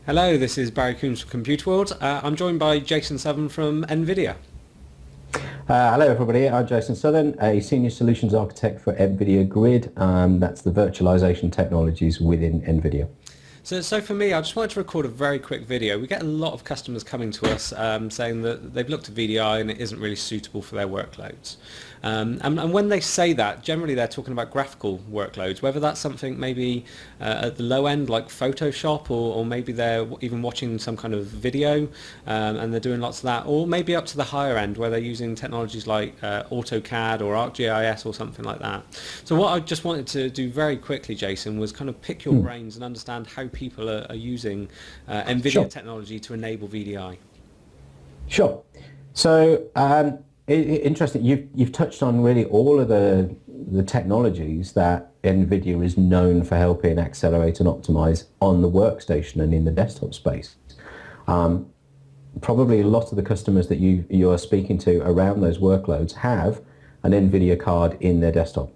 Hello, this is Barry Coombs from ComputerWorld. I'm joined by Jason Southern from NVIDIA. Hello everybody, I'm Jason Southern, a Senior Solutions Architect for NVIDIA Grid. That's the virtualization technologies within NVIDIA. So for me, I just wanted to record a very quick video. We get a lot of customers coming to us saying that they've looked at VDI and it isn't really suitable for their workloads. And when they say that, generally they're talking about graphical workloads, whether that's something maybe at the low end like Photoshop, or maybe they're even watching some kind of video and they're doing lots of that, or maybe up to the higher end where they're using technologies like AutoCAD or ArcGIS or something like that. So what I just wanted to do very quickly, Jason, was kind of pick your brains and understand how people are using NVIDIA Sure. technology to enable VDI. Sure. So interesting. You've touched on really all of the technologies that NVIDIA is known for helping accelerate and optimize on the workstation and in the desktop space. Probably a lot of the customers that you are speaking to around those workloads have an NVIDIA card in their desktop.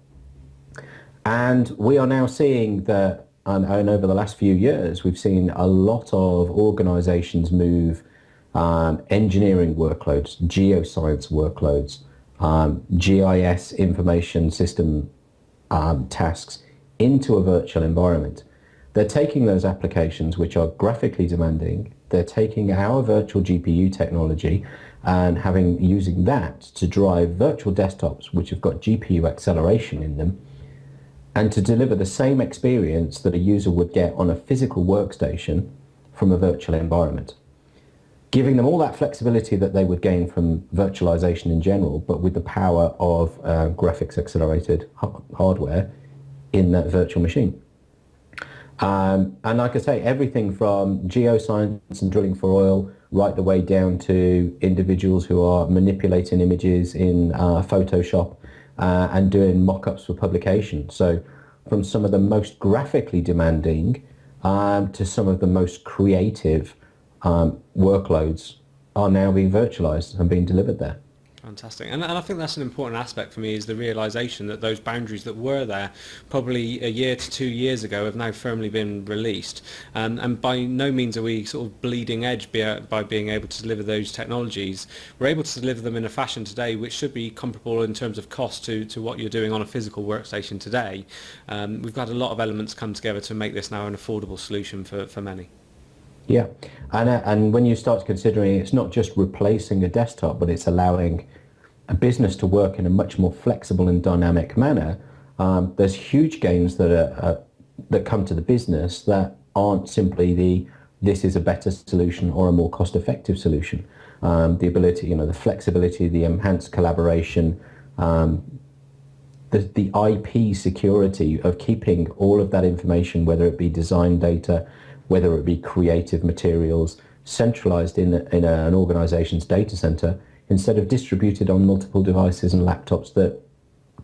And we are now seeing that, and over the last few years, we've seen a lot of organizations move engineering workloads, geoscience workloads, GIS information system tasks into a virtual environment. They're taking those applications which are graphically demanding, they're taking our virtual GPU technology and using that to drive virtual desktops which have got GPU acceleration in them, and to deliver the same experience that a user would get on a physical workstation from a virtual environment, giving them all that flexibility that they would gain from virtualization in general, but with the power of graphics accelerated hardware in that virtual machine. And like I say, everything from geoscience and drilling for oil right the way down to individuals who are manipulating images in Photoshop and doing mock-ups for publication. So from some of the most graphically demanding to some of the most creative workloads are now being virtualized and being delivered there. Fantastic. And I think that's an important aspect for me, is the realization that those boundaries that were there probably a year to 2 years ago have now firmly been released. And by no means are we sort of bleeding edge by being able to deliver those technologies. We're able to deliver them in a fashion today which should be comparable in terms of cost to what you're doing on a physical workstation today. We've got a lot of elements come together to make this now an affordable solution for many. Yeah, and when you start considering it's not just replacing a desktop, but it's allowing a business to work in a much more flexible and dynamic manner, there's huge gains that come to the business that aren't simply this is a better solution or a more cost-effective solution. The ability, the flexibility, the enhanced collaboration, the IP security of keeping all of that information, whether it be design data, whether it be creative materials, centralized in an organization's data center instead of distributed on multiple devices and laptops that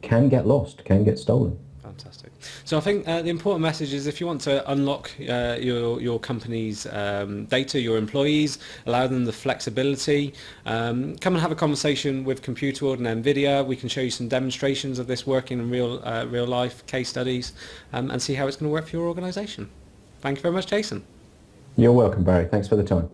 can get lost, can get stolen. Fantastic. So I think the important message is, if you want to unlock your company's data, your employees, allow them the flexibility, come and have a conversation with ComputerWorld and NVIDIA. We can show you some demonstrations of this working in real life case studies, and see how it's going to work for your organization. Thank you very much, Jason. You're welcome, Barry. Thanks for the time.